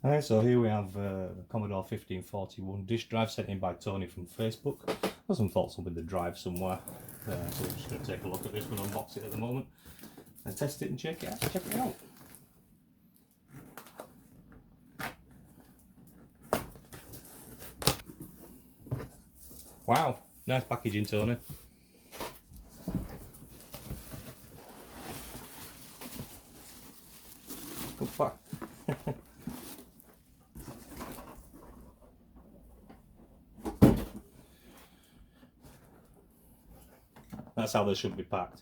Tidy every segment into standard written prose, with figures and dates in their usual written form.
Hi, so here we have Commodore 1541 disk drive sent in by Tony from Facebook. Got some faults with the drive somewhere, so we're just going to take a look at this one, unbox it at the moment, and test it and check it out. Wow, nice packaging, Tony. Good pack. That's how they should be packed.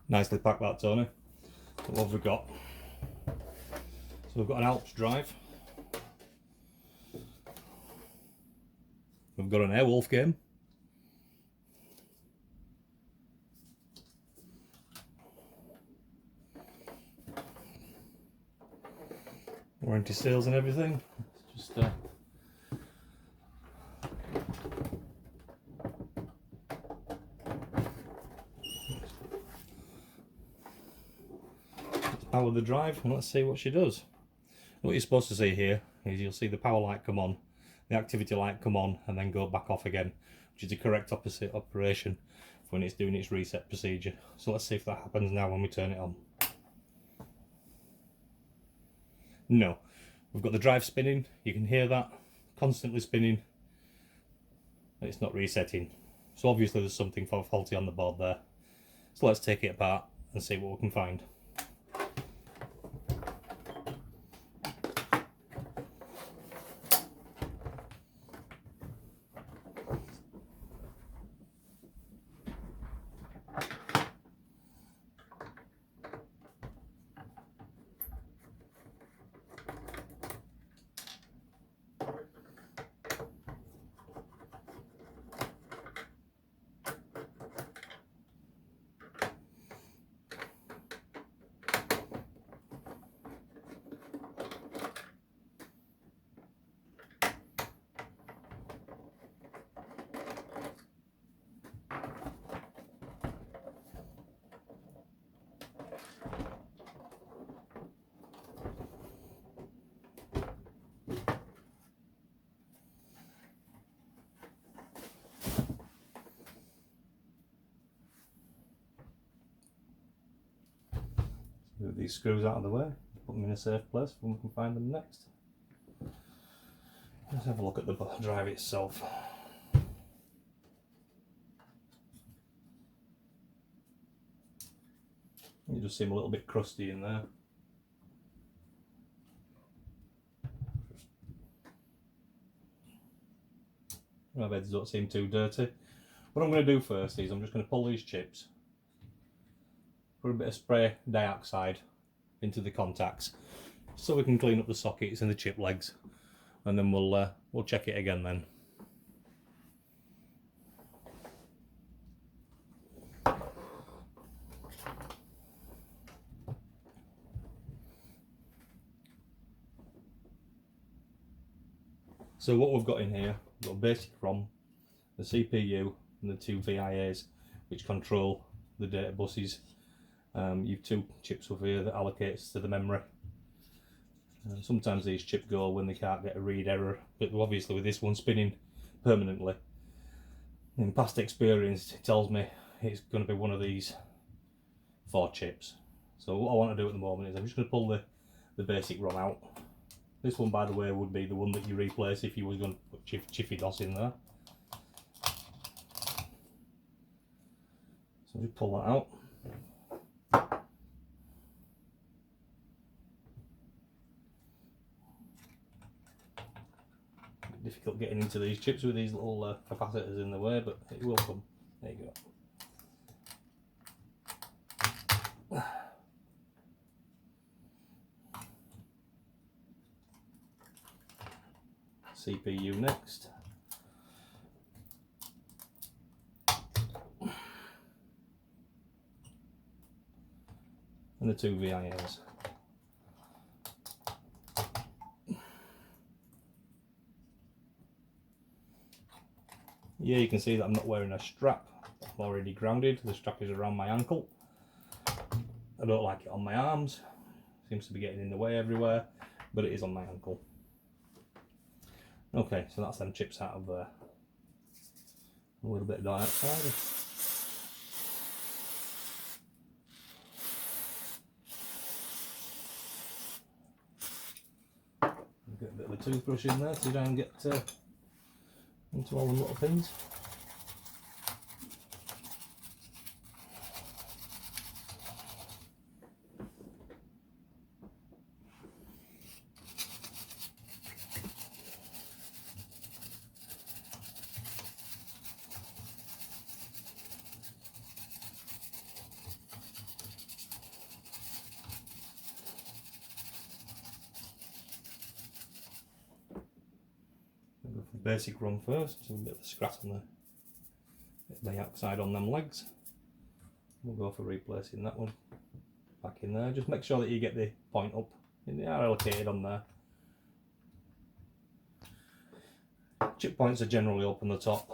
Nicely packed that, Tony. So what have we got? So we've got an Alps drive. We've got an Airwolf game. Warranty sales and everything. It's just power the drive, and let's see what she does. What you're supposed to see here is you'll see the power light come on, the activity light come on, and then go back off again, which is the correct opposite operation when it's doing its reset procedure. So let's see if that happens now when we turn it on. No, we've got the drive spinning, you can hear that, constantly spinning, and it's not resetting. So obviously there's something faulty on the board there. So let's take it apart and see what we can find. Move these screws out of the way, put them in a safe place when we can find them next. Let's have a look at the drive itself. It does seem a little bit crusty in there. My beds don't seem too dirty. What I'm going to do first is I'm just going to pull these chips, put a bit of spray dioxide into the contacts so we can clean up the sockets and the chip legs, and then we'll check it again then. So what we've got in here, we've got a basic ROM, the CPU and the two VIAs which control the data buses. You've two chips over here that allocates to the memory. Sometimes these chips go when they can't get a read error, but obviously with this one spinning permanently, in past experience it tells me it's going to be one of these 4 chips. So what I want to do at the moment is I'm just going to pull the basic ROM out. This one, by the way, would be the one that you replace if you were going to put Chiffy DOS in there. So just pull that out. Difficult getting into these chips with these little capacitors in the way, but it will come. There you go. CPU next. And the two VIAs. Yeah, you can see that I'm not wearing a strap. I'm already grounded. The strap is around my ankle. I don't like it on my arms. Seems to be getting in the way everywhere, but it is on my ankle. Okay, so that's them chips out of there. A little bit of dioxide. Get a bit of a toothbrush in there so you don't get into all the little pins. Go for the basic run first, so a bit of the scratch on the dioxide on them legs. We'll go for replacing that one back in there. Just make sure that you get the point up. They are allocated on there. Chip points are generally up on the top.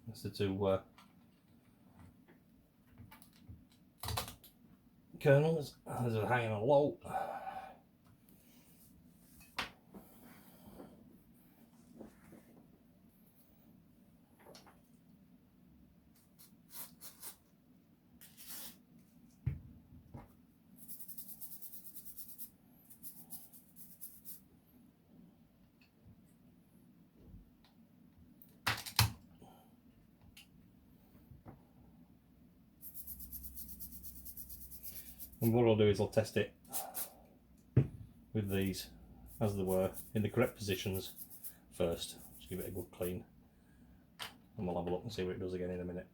That's the two kernels. There's a high and a low. And what I'll do is I'll test it with these as they were in the correct positions first. Just give it a good clean, and we'll have a look and see what it does again in a minute.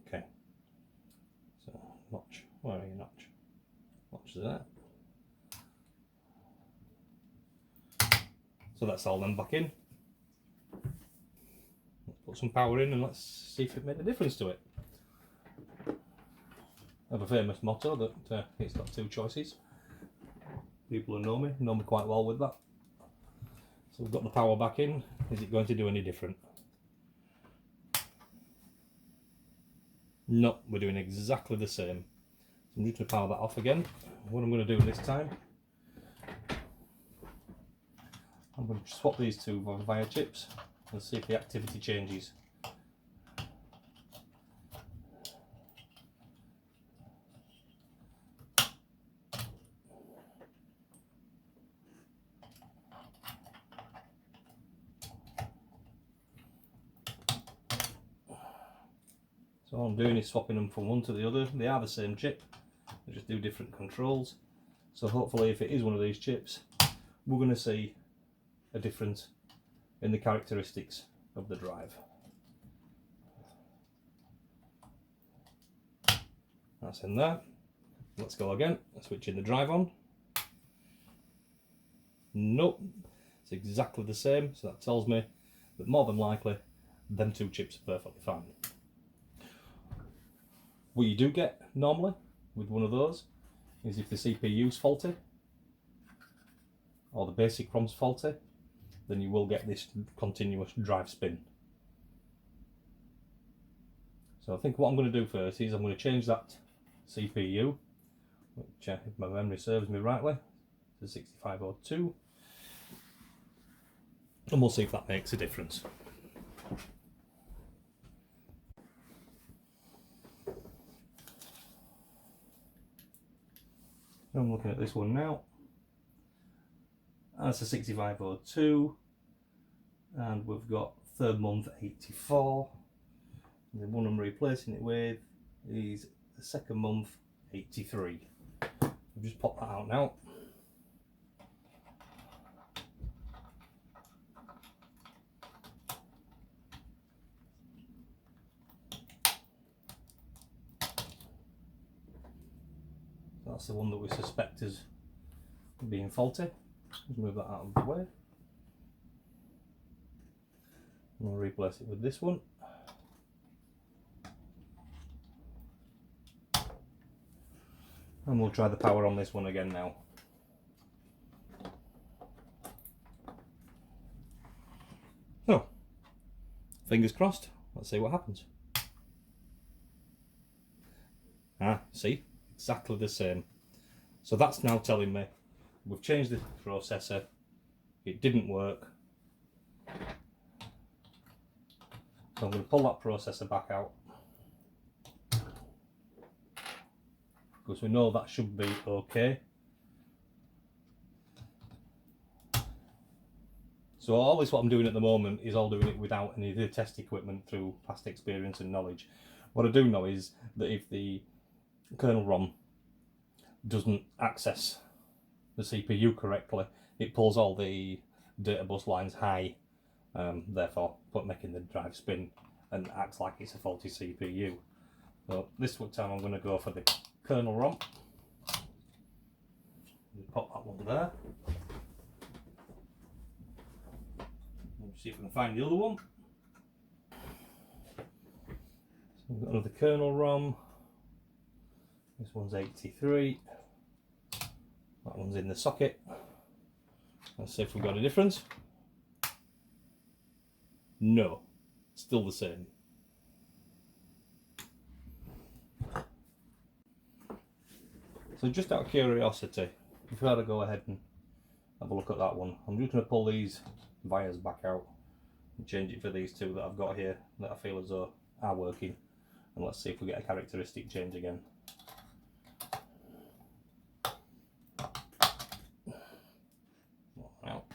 Okay, so notch, where are you notch? Notch there. So that's all them back in. Let's put some power in and let's see if it made a difference to it. I have a famous motto that it's got two choices. People who know me quite well with that. So we've got the power back in. Is it going to do any different? No, we're doing exactly the same. So I'm just going to power that off again. What I'm going to do this time, I'm going to swap these two via chips and see if the activity changes. So all I'm doing is swapping them from one to the other. They are the same chip, they just do different controls. So hopefully if it is one of these chips, we're going to see a difference in the characteristics of the drive. That's in there. Let's go again, switching the drive on. Nope, it's exactly the same, so that tells me that more than likely them two chips are perfectly fine. What you do get normally with one of those is if the CPU's faulty or the basic ROM's faulty, then you will get this continuous drive spin. So I think what I'm going to do first is I'm going to change that CPU, which if my memory serves me rightly, to 6502, and we'll see if that makes a difference. So I'm looking at this one now. That's a 6502, and we've got third month 84. The one I'm replacing it with is the second month 83. I'll just pop that out now. That's the one that we suspect is being faulty. Let's move that out of the way. We'll replace it with this one. And we'll try the power on this one again now. So, fingers crossed, let's see what happens. See, exactly the same. So that's now telling me we've changed the processor, it didn't work. So I'm going to pull that processor back out, because we know that should be okay. So all this what I'm doing at the moment is all doing it without any of the test equipment through past experience and knowledge. What I do know is that if the kernel ROM doesn't access the CPU correctly, it pulls all the data bus lines high, therefore making the drive spin and acts like it's a faulty CPU. So this time I'm going to go for the kernel ROM. Pop that one there. Let's see if we can find the other one. So we've got another kernel ROM. This one's 83. That one's in the socket. Let's see if we've got a difference. No, still the same. So just out of curiosity, if we had to go ahead and have a look at that one, I'm just going to pull these wires back out and change it for these two that I've got here that I feel as though are working, and let's see if we get a characteristic change again. Out.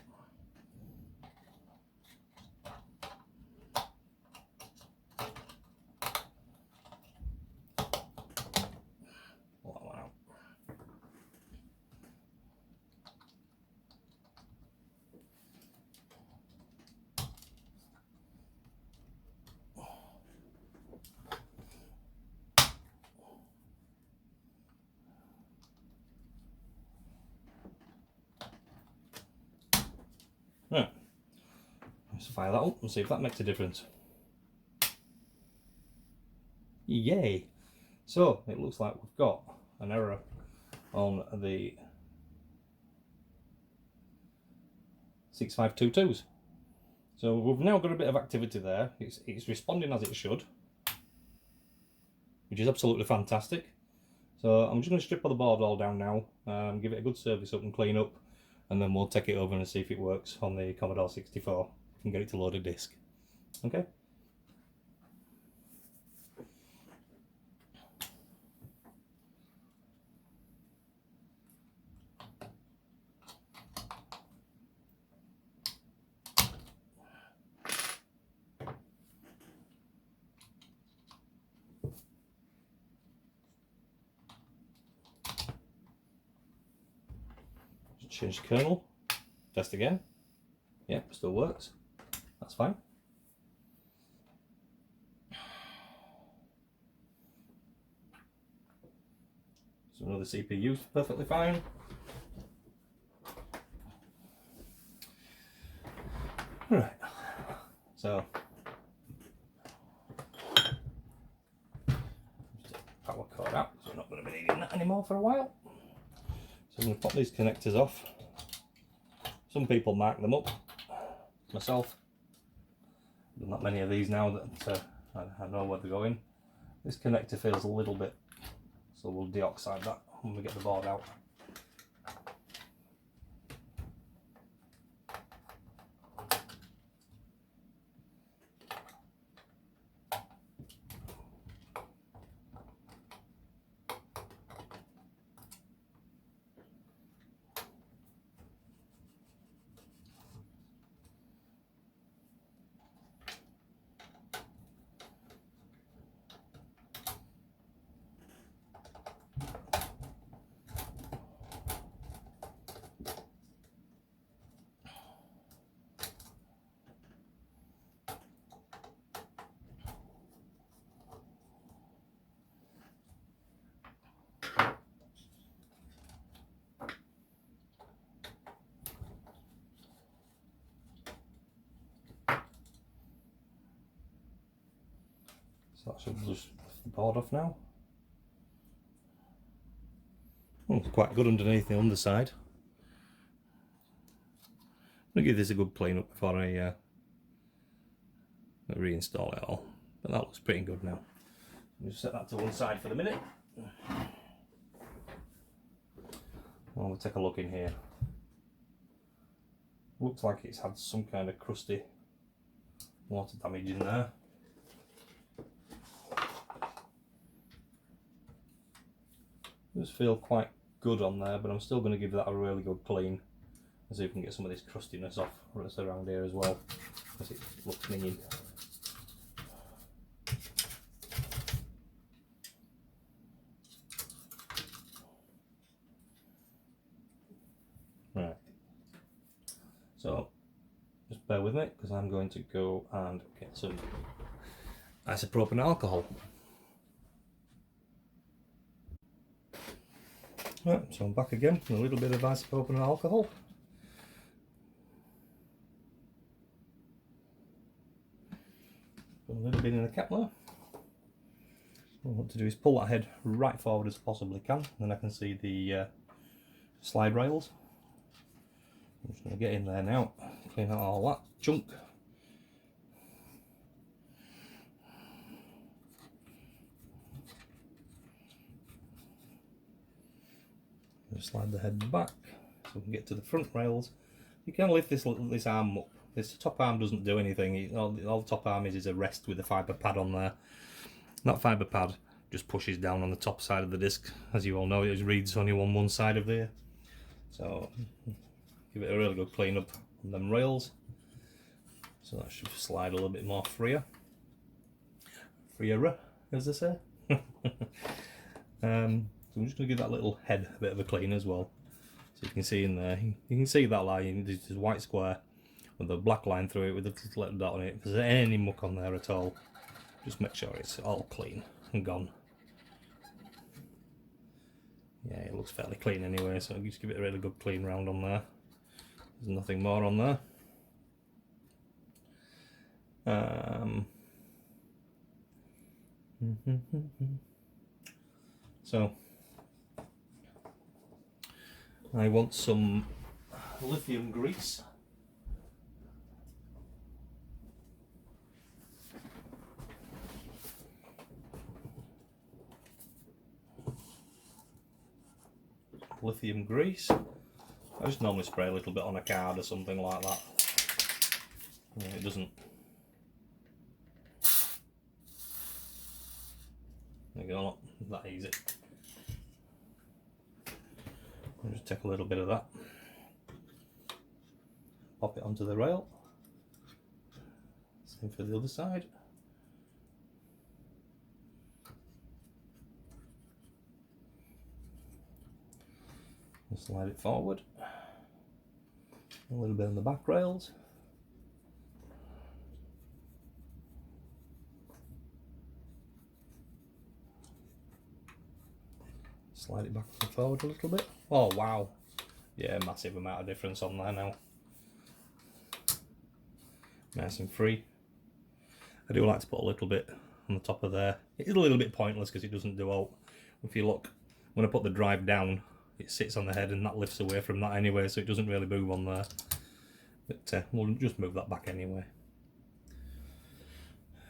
Pull that one out. Right, let's fire that up and see if that makes a difference. Yay! So it looks like we've got an error on the 6522s. So we've now got a bit of activity there. It's responding as it should, which is absolutely fantastic. So I'm just going to strip all the board all down now, give it a good service up and clean up, and then we'll take it over and see if it works on the Commodore 64 and get it to load a disk. Okay? Change the kernel, test again. Yep, still works. That's fine. So another CPU's perfectly fine. Right. So power cord out, so we're not going to be needing that anymore for a while. So I'm going to pop these connectors off. Some people mark them up. Myself, not many of these now that I know where they're going. This connector feels a little bit, so we'll deoxide that when we get the board out. So that should just lift the board off now. Oh, it's quite good underneath the underside. I'm going to give this a good clean up before I reinstall it all. But that looks pretty good now. I'll just set that to one side for the minute. We'll take a look in here. Looks like it's had some kind of crusty water damage in there. Does feel quite good on there, but I'm still going to give that a really good clean. See if we can get some of this crustiness off around here as well, because it looks minging. Right, so just bear with me because I'm going to go and get some isopropyl alcohol. Right, so I'm back again with a little bit of isopropyl alcohol. Put a little bit in the cap there. What I want to do is pull that head right forward as possibly can, then I can see the slide rails. I'm just going to get in there now, clean out all that junk. Just slide the head back so we can get to the front rails. You can lift this arm up. This top arm doesn't do anything. All the top arm is a rest with a fibre pad on there. That fibre pad just pushes down on the top side of the disc. As you all know, it reads only on one side of there. So give it a really good clean up on them rails. So that should slide a little bit more freer, as they say. So I'm just going to give that little head a bit of a clean as well. So you can see in there, you can see that line, this white square with a black line through it with a little dot on it. If there's any muck on there at all, just make sure it's all clean and gone. Yeah, it looks fairly clean anyway, so just give it a really good clean round on there. There's nothing more on there. So I want some lithium grease. Lithium grease. I just normally spray a little bit on a card or something like that. Yeah, it doesn't. There you go, not that easy. I'll just take a little bit of that, pop it onto the rail. Same for the other side. And slide it forward. A little bit on the back rails. Slide it back and forward a little bit. Oh wow, yeah, massive amount of difference on there now. Nice and free. I do like to put a little bit on the top of there. It is a little bit pointless because it doesn't do all. If you look, when I put the drive down, it sits on the head and that lifts away from that anyway, so it doesn't really move on there. But we'll just move that back anyway.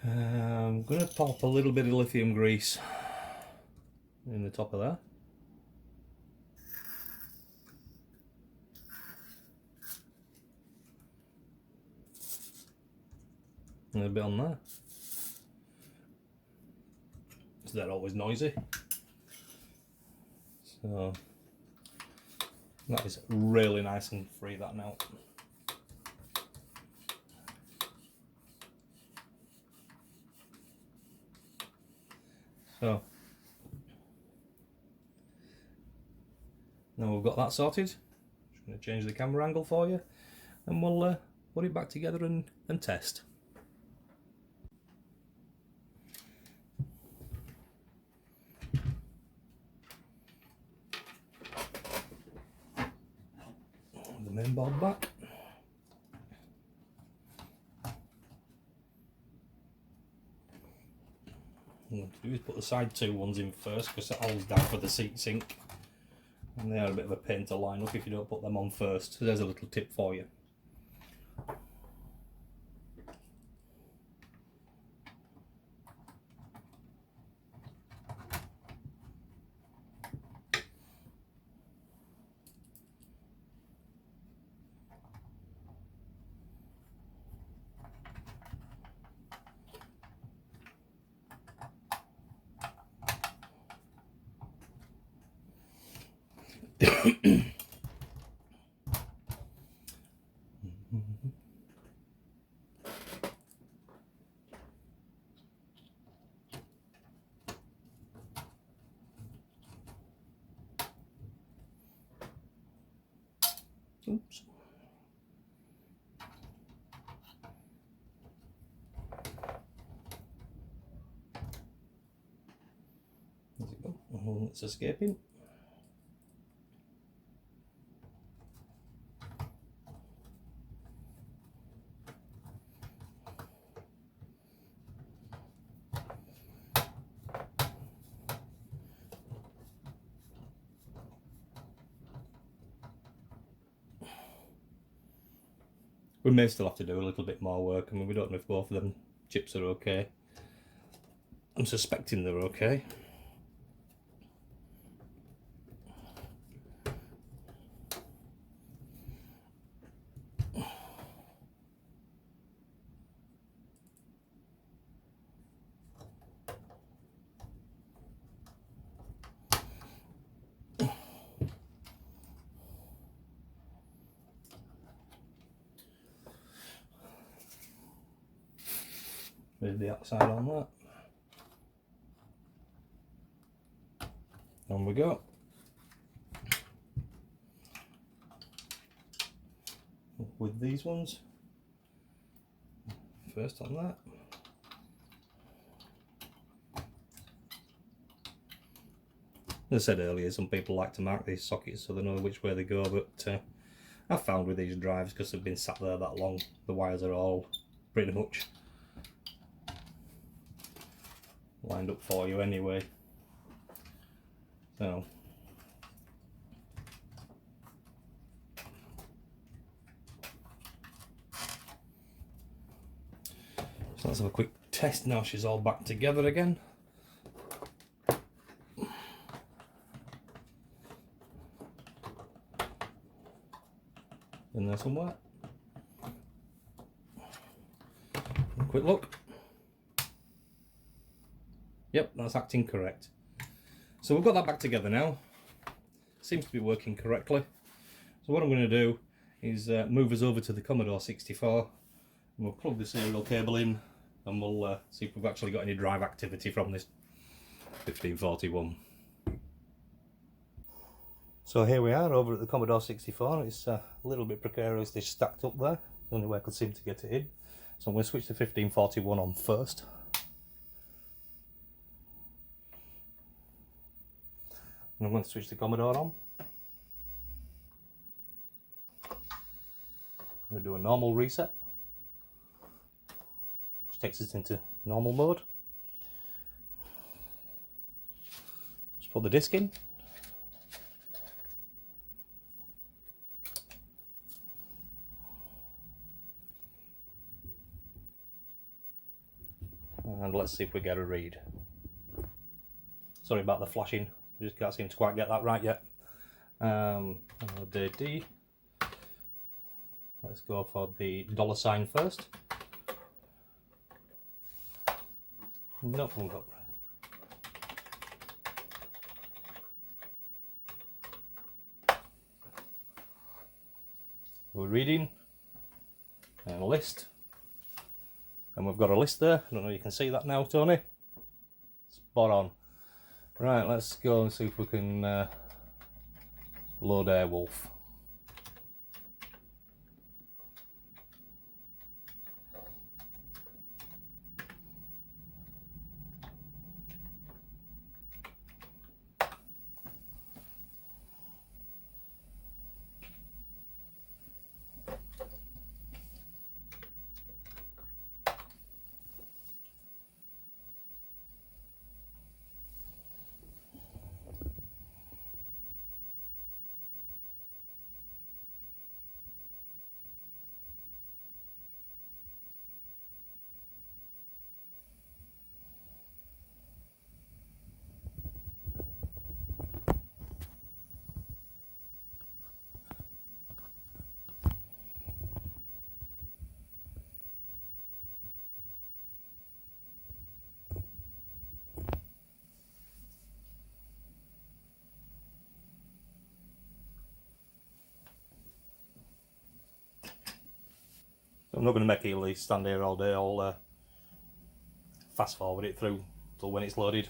I'm going to pop a little bit of lithium grease in the top of there. And a bit on there. So they're always noisy. So that is really nice and free, that now. So now we've got that sorted. Just going to change the camera angle for you, and we'll put it back together and test. The main board back. What I'm going to do is put the side two ones in first, because that holds down for the seat sink, and they are a bit of a pain to line up if you don't put them on first. So there's a little tip for you. Oops. There we go. Oh, it's escaping. We may still have to do a little bit more work. I mean, we don't know if both of them chips are okay. I'm suspecting they're okay. There's the outside on that. On we go. With these ones. First on that. As I said earlier, some people like to mark these sockets so they know which way they go, but I've found with these drives, because they've been sat there that long, the wires are all pretty much lined up for you anyway. So let's have a quick test now she's all back together again. In there somewhere. A quick look. Yep, that's acting correct. So we've got that back together now. Seems to be working correctly. So what I'm going to do is move us over to the Commodore 64, and we'll plug the serial cable in, and we'll see if we've actually got any drive activity from this 1541. So here we are over at the Commodore 64. It's a little bit precariously stacked up there. The only way I could seem to get it in. So I'm going to switch the 1541 on first. And I'm going to switch the Commodore on. I'm going to do a normal reset, which takes us into normal mode. Just put the disc in. and let's see if we get a read. Sorry about the flashing, I just can't seem to quite get that right yet. D. Let's go for the $sign first. Nope, we've got. We're reading and a list, and we've got a list there. I don't know if you can see that now, Tony. Spot on. Right, let's go and see if we can load Airwolf. I'm not going to make Ely stand here all day. I'll fast forward it through till when it's loaded.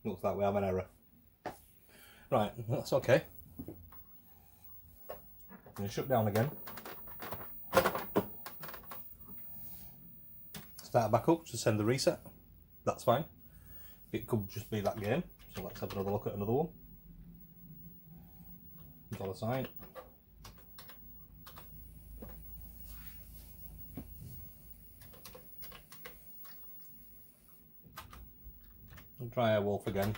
Looks like we have an error. Right, that's okay. I'm going to shut down again. Start back up to send the reset. That's fine. It could just be that game, so let's have another look at another one. $sign. I'll try Airwolf again.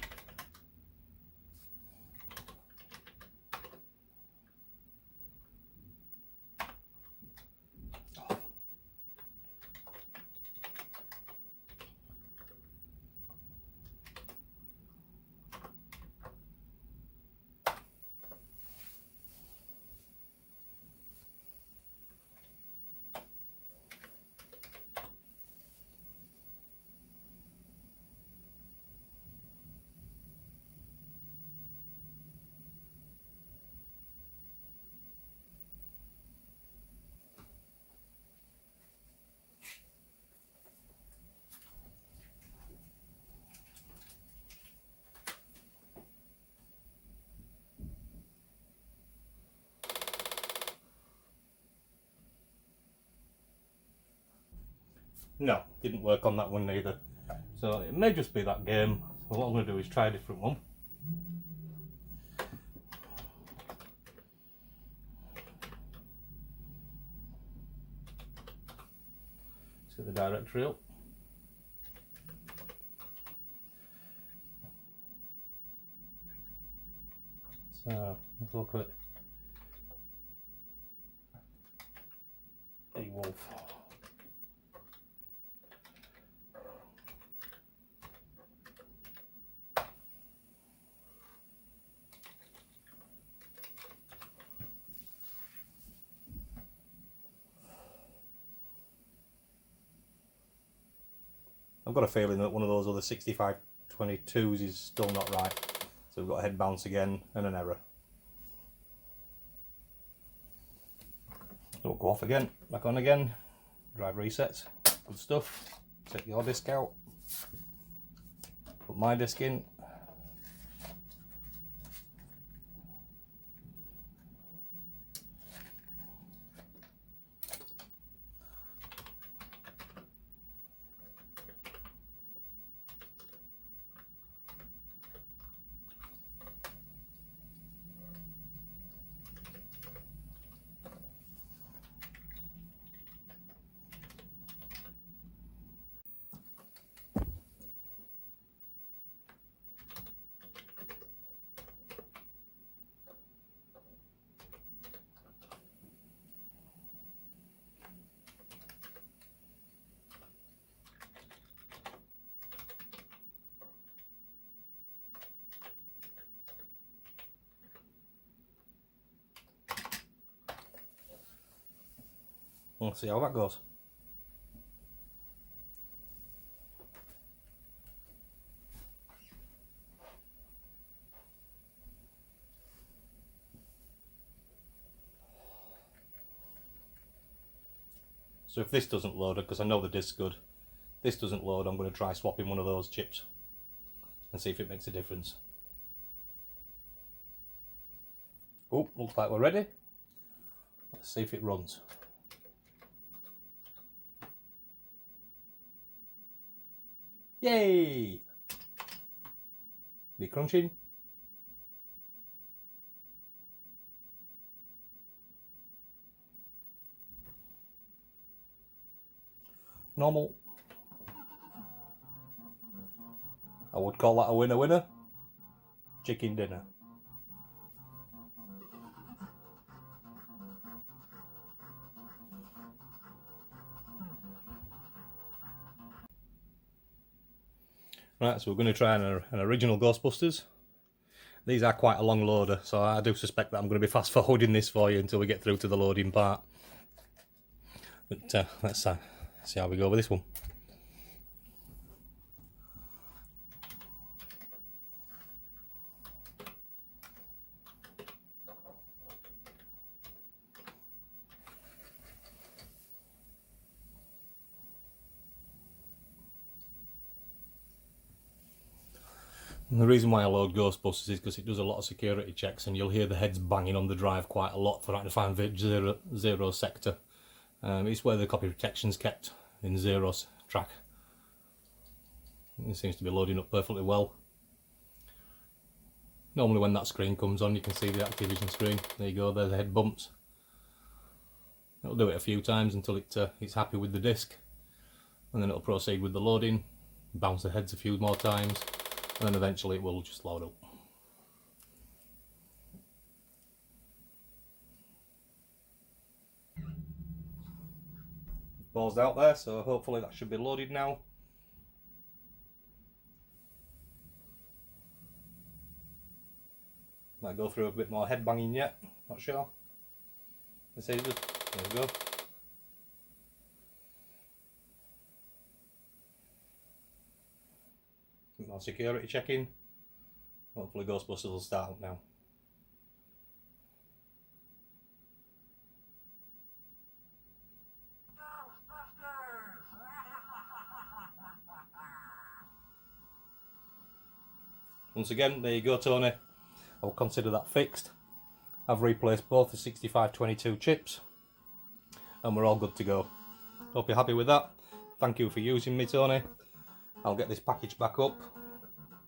No, didn't work on that one neither. So it may just be that game. So what I'm going to do is try a different one. Let's get the directory up. So let's look at Airwolf. I've got a feeling that one of those other 6522s is still not right. So we've got a head bounce again and an error. Don't go off again, back on again. Drive resets, good stuff. Take your disk out. Put my disk in. We'll see how that goes. So if this doesn't load, because I know the disc's good, this doesn't load, I'm going to try swapping one of those chips and see if it makes a difference. Oh, looks like we're ready. Let's see if it runs. Yay! Be crunching. Normal. I would call that a winner. Chicken dinner. Right, so we're going to try an original Ghostbusters. These are quite a long loader, so I do suspect that I'm going to be fast forwarding this for you until we get through to the loading part. But let's see how we go with this one. And the reason why I load Ghostbusters is because it does a lot of security checks, and you'll hear the heads banging on the drive quite a lot for trying to find zero sector. It's where the copy protection's kept in Zero's track. It seems to be loading up perfectly well. Normally when that screen comes on, you can see the Activision screen. There you go, there's the head bumps. It'll do it a few times until it's happy with the disc, and then it'll proceed with the loading, bounce the heads a few more times, and then eventually it will just load up. Paused out there, so hopefully that should be loaded now. Might go through a bit more head banging yet, not sure. Let's see, there we go. Bit more security checking. Hopefully Ghostbusters will start up now. Once again, there you go, Tony. I'll consider that fixed. I've replaced both the 6522 chips and we're all good to go. Hope you're happy with that. Thank you for using me, Tony. I'll get this package back up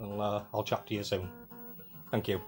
and I'll chat to you soon. Thank you.